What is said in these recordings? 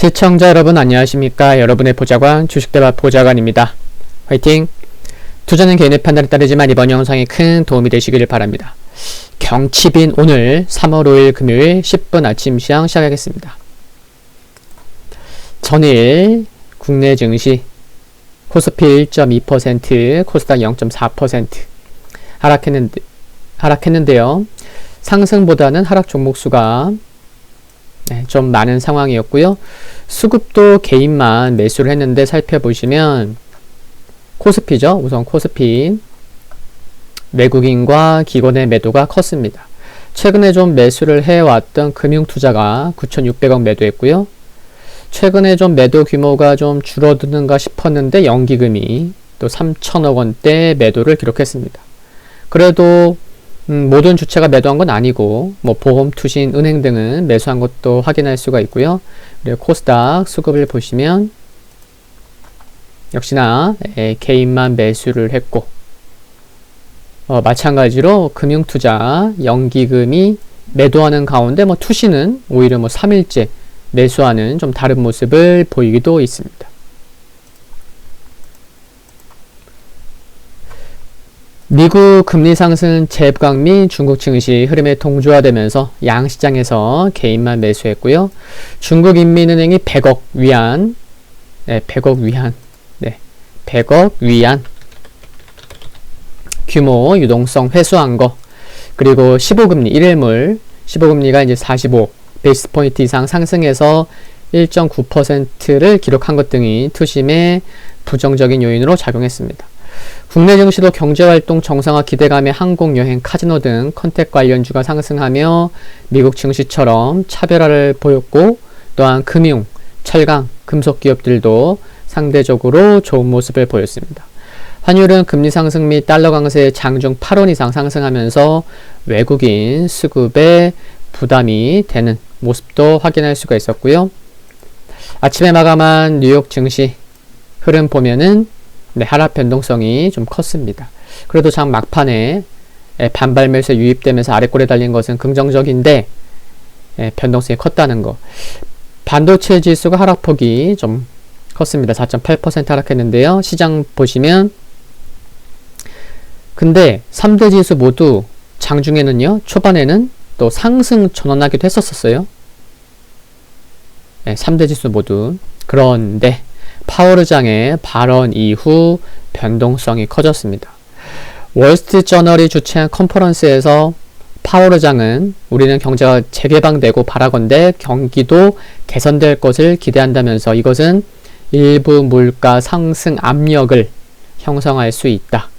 시청자 여러분 안녕하십니까? 여러분의 보좌관 주식대박 보좌관입니다. 화이팅! 투자는 개인의 판단에 따르지만 이번 영상이 큰 도움이 되시길 바랍니다. 경칩인 오늘 3월 5일 금요일 10분 아침 시황 시작하겠습니다. 전일 국내 증시 코스피 1.2%, 코스닥 0.4% 하락했는데요. 상승보다는 하락 종목수가 좀 많은 상황이었고요. 수급도 개인만 매수를 했는데 살펴보시면 코스피죠. 우선 코스피 외국인과 기관의 매도가 컸습니다. 최근에 좀 매수를 해왔던 금융투자가 9,600억 매도했고요. 최근에 좀 매도 규모가 좀 줄어드는가 싶었는데 연기금이 또 3,000억 원대 매도를 기록했습니다. 그래도 모든 주체가 매도한 건 아니고 보험, 투신, 은행 등은 매수한 것도 확인할 수가 있고요. 그리고 코스닥 수급을 보시면 역시나 개인만 매수를 했고 마찬가지로 금융투자, 연기금이 매도하는 가운데 투신은 오히려 3일째 매수하는 좀 다른 모습을 보이기도 있습니다. 미국 금리 상승 재부강 중국 증시 흐름에 동조화되면서 양시장에서 개인만 매수했고요. 중국 인민은행이 100억 위안 규모 유동성 회수한 거, 그리고 15금리 1일물 15금리가 이제 45 베이스 포인트 이상 상승해서 1.9%를 기록한 것 등이 투심의 부정적인 요인으로 작용했습니다. 국내 증시도 경제활동 정상화 기대감에 항공여행, 카지노 등 컨택 관련주가 상승하며 미국 증시처럼 차별화를 보였고, 또한 금융, 철강, 금속 기업들도 상대적으로 좋은 모습을 보였습니다. 환율은 금리 상승 및 달러 강세에 장중 8원 이상 상승하면서 외국인 수급에 부담이 되는 모습도 확인할 수가 있었고요. 아침에 마감한 뉴욕 증시 흐름 보면은 하락 변동성이 좀 컸습니다. 그래도 장 막판에 반발 매수에 유입되면서 아래꼴에 달린 것은 긍정적인데 변동성이 컸다는 거. 반도체 지수가 하락폭이 좀 컸습니다. 4.8% 하락했는데요. 시장 보시면 근데 3대 지수 모두 장중에는요, 초반에는 또 상승 전환하기도 했었어요. 3대 지수 모두. 그런데 파월 의장의 발언 이후 변동성이 커졌습니다. 월스트리트저널이 주최한 컨퍼런스에서 파월 의장은 우리는 경제가 재개방되고 바라건대 경기도 개선될 것을 기대한다면서 이것은 일부 물가 상승 압력을 형성할 수 있다.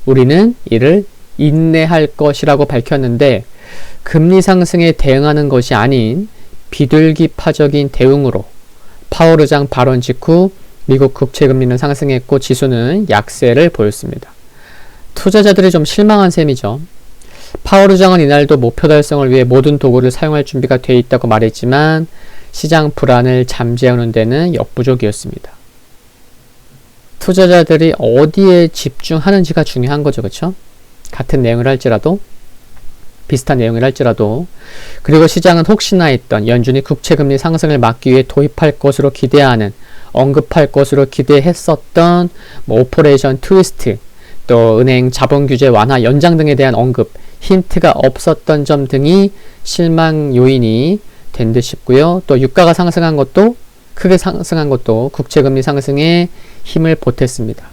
우리는 이를 인내할 것이라고 밝혔는데 금리 상승에 대응하는 것이 아닌 비둘기파적인 대응으로 파월 의장 발언 직후 미국 국채 금리는 상승했고 지수는 약세를 보였습니다. 투자자들이 좀 실망한 셈이죠. 파월 의장은 이날도 목표 달성을 위해 모든 도구를 사용할 준비가 돼 있다고 말했지만 시장 불안을 잠재우는 데는 역부족이었습니다. 투자자들이 어디에 집중하는지가 중요한 거죠. 그렇죠? 같은 내용을 할지라도, 비슷한 내용을 할지라도. 그리고 시장은 혹시나 했던 연준이 국채금리 상승을 막기 위해 도입할 것으로 기대하는, 언급할 것으로 기대했었던 오퍼레이션 트위스트, 또 은행 자본규제 완화 연장 등에 대한 언급, 힌트가 없었던 점 등이 실망 요인이 된 듯 싶고요. 또 유가가 상승한 것도, 크게 상승한 것도 국채금리 상승에 힘을 보탰습니다.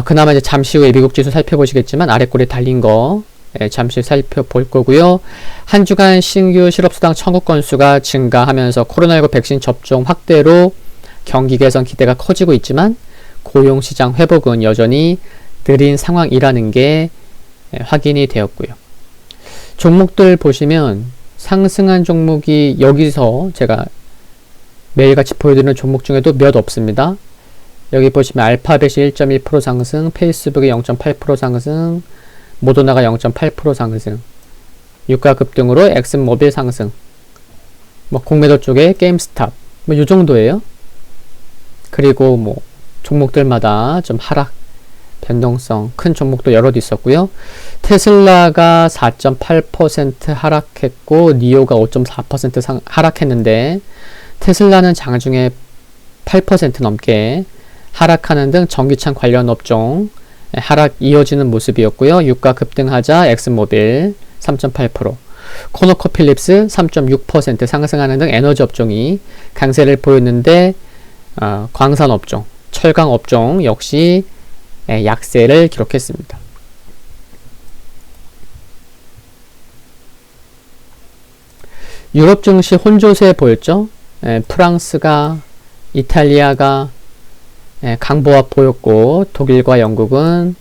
그나마 이제 잠시 후에 미국 지수 살펴보시겠지만 아래꼴에 달린 거 잠시 살펴볼 거고요. 한 주간 신규 실업수당 청구 건수가 증가하면서 코로나19 백신 접종 확대로 경기 개선 기대가 커지고 있지만 고용시장 회복은 여전히 느린 상황이라는 게 확인이 되었고요. 종목들 보시면 상승한 종목이 여기서 제가 매일같이 보여드리는 종목 중에도 몇 없습니다. 여기 보시면 알파벳이 1.1% 상승, 페이스북이 0.8% 상승, 모더나가 0.8% 상승, 유가 급등으로 엑슨모빌 상승, 공매도 쪽에 게임스탑, 요 정도예요. 그리고 종목들마다 좀 하락, 변동성 큰 종목도 여럿 있었고요. 테슬라가 4.8% 하락했고 니오가 5.4% 하락했는데 테슬라는 장중에 8% 넘게 하락하는 등 전기차 관련 업종 하락 이어지는 모습이었고요. 유가 급등하자 엑슨모빌 3.8%, 코노코필립스 3.6% 상승하는 등 에너지 업종이 강세를 보였는데 광산 업종, 철강 업종 역시 약세를 기록했습니다. 유럽 증시 혼조세 보였죠. 프랑스가, 이탈리아가 강보합 보였고 독일과 영국은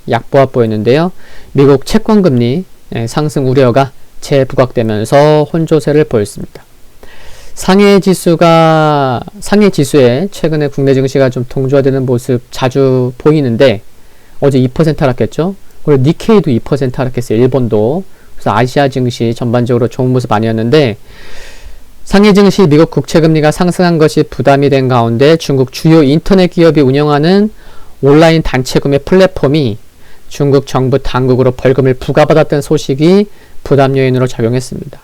약보합 보였는데요. 미국 채권금리 상승 우려가 재부각되면서 혼조세를 보였습니다. 상해 지수에 최근에 국내 증시가 좀 동조화되는 모습 자주 보이는데 어제 2% 하락했죠. 그리고 니케이도 2% 하락했어요. 일본도. 그래서 아시아 증시 전반적으로 좋은 모습 아니었는데 상해 증시 미국 국채금리가 상승한 것이 부담이 된 가운데 중국 주요 인터넷 기업이 운영하는 온라인 단체 구매 플랫폼이 중국 정부 당국으로 벌금을 부과받았던 소식이 부담 요인으로 작용했습니다.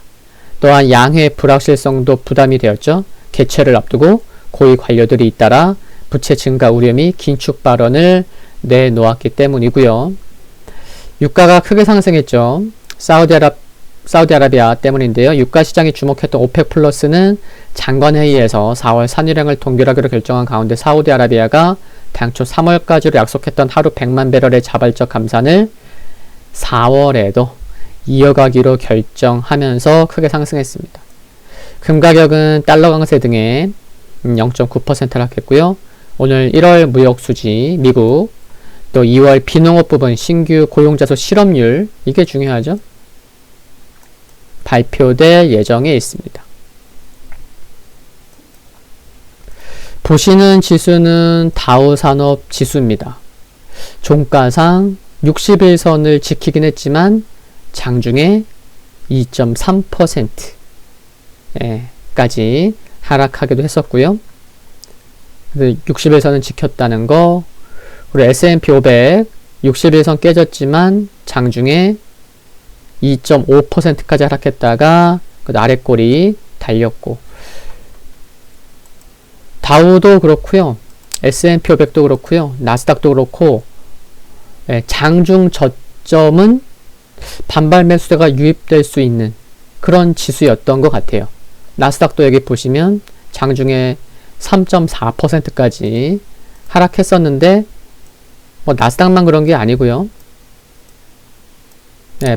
또한 양회 불확실성도 부담이 되었죠. 개최를 앞두고 고위 관료들이 잇따라 부채 증가 우려미 긴축 발언을 내놓았기 때문이고요. 유가가 크게 상승했죠. 사우디아라비아 때문인데요. 유가 시장이 주목했던 오펙 플러스는 장관회의에서 4월 산유량을 동결하기로 결정한 가운데 사우디아라비아가 당초 3월까지로 약속했던 하루 100만 배럴의 자발적 감산을 4월에도 이어가기로 결정하면서 크게 상승했습니다. 금 가격은 달러 강세 등에 0.9% 하락했고요. 오늘 1월 무역 수지 미국, 또 2월 비농업 부분 신규 고용자 수 실업률, 이게 중요하죠. 발표될 예정에 있습니다. 보시는 지수는 다우산업 지수입니다. 종가상 60일선을 지키긴 했지만 장중에 2.3%까지 하락하기도 했었고요. 60일선은 지켰다는 거. 그리고 S&P 500 60일선 깨졌지만 장중에 2.5%까지 하락했다가 그 아래꼬리 달렸고, 다우도 그렇고요, S&P 500도 그렇고요, 나스닥도 그렇고 장중 저점은 반발 매수세가 유입될 수 있는 그런 지수였던 것 같아요. 나스닥도 여기 보시면 장중에 3.4%까지 하락했었는데 나스닥만 그런 게 아니고요.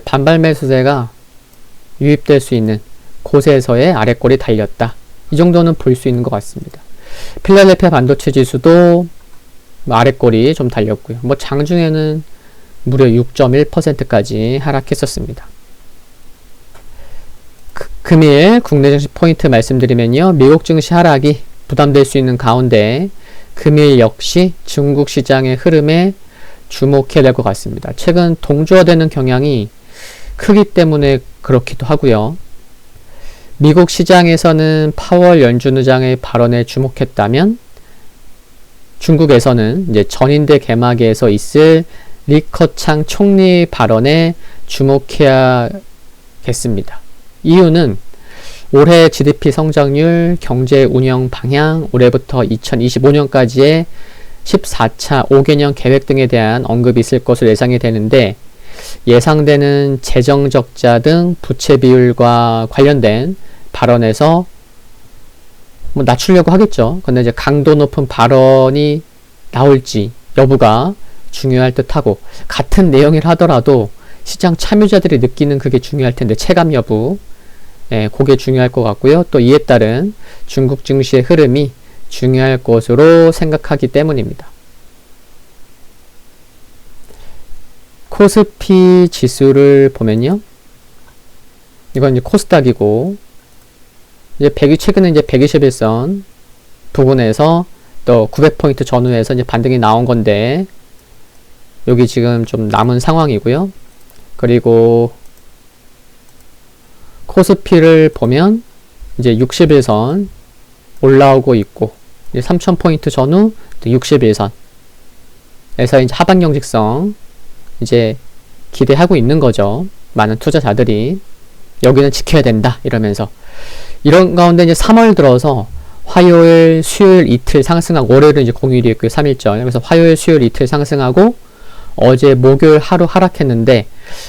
반발 매수세가 유입될 수 있는 곳에서의 아래꼬리 달렸다. 이 정도는 볼 수 있는 것 같습니다. 필라델피아 반도체 지수도 아래꼬리 좀 달렸고요. 장중에는 무려 6.1%까지 하락했었습니다. 금일 국내 증시 포인트 말씀드리면요. 미국 증시 하락이 부담될 수 있는 가운데 금일 역시 중국 시장의 흐름에 주목해야 될 것 같습니다. 최근 동조화되는 경향이 크기 때문에 그렇기도 하고요. 미국 시장에서는 파월 연준 의장의 발언에 주목했다면 중국에서는 이제 전인대 개막에서 있을 리커창 총리 발언에 주목해야겠습니다. 이유는 올해 GDP 성장률, 경제 운영 방향, 올해부터 2025년까지의 14차 5개년 계획 등에 대한 언급이 있을 것으로 예상이 되는데, 예상되는 재정 적자 등 부채 비율과 관련된 발언에서 낮추려고 하겠죠. 근데 이제 강도 높은 발언이 나올지 여부가 중요할 듯하고, 같은 내용이라 하더라도 시장 참여자들이 느끼는 그게 중요할 텐데, 체감 여부, 그게 중요할 것 같고요. 또 이에 따른 중국 증시의 흐름이 중요할 것으로 생각하기 때문입니다. 코스피 지수를 보면요. 이건 이제 코스닥이고, 이제 최근에 이제 121선 부근에서 또 900포인트 전후에서 이제 반등이 나온 건데, 여기 지금 좀 남은 상황이고요. 그리고 코스피를 보면 이제 60일선 올라오고 있고, 이제 3000포인트 전후 61선에서 이제 하방경직성 이제 기대하고 있는 거죠. 많은 투자자들이. 여기는 지켜야 된다 이러면서 이런 가운데 이제 3월 들어서 화요일, 수요일 이틀 상승하고 월요일은 이제 공휴일이 있고요. 3일절. 그래서 화요일, 수요일 이틀 상승하고 어제 목요일 하루 하락했는데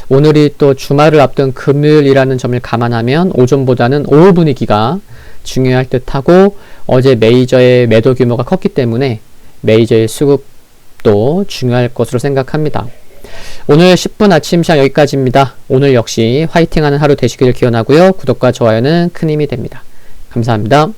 오늘이 또 주말을 앞둔 금요일이라는 점을 감안하면 오전보다는 오후 분위기가 중요할 듯하고 어제 메이저의 매도 규모가 컸기 때문에 메이저의 수급도 중요할 것으로 생각합니다. 오늘 10분 아침 시장 여기까지입니다. 오늘 역시 화이팅하는 하루 되시기를 기원하고요. 구독과 좋아요는 큰 힘이 됩니다. 감사합니다.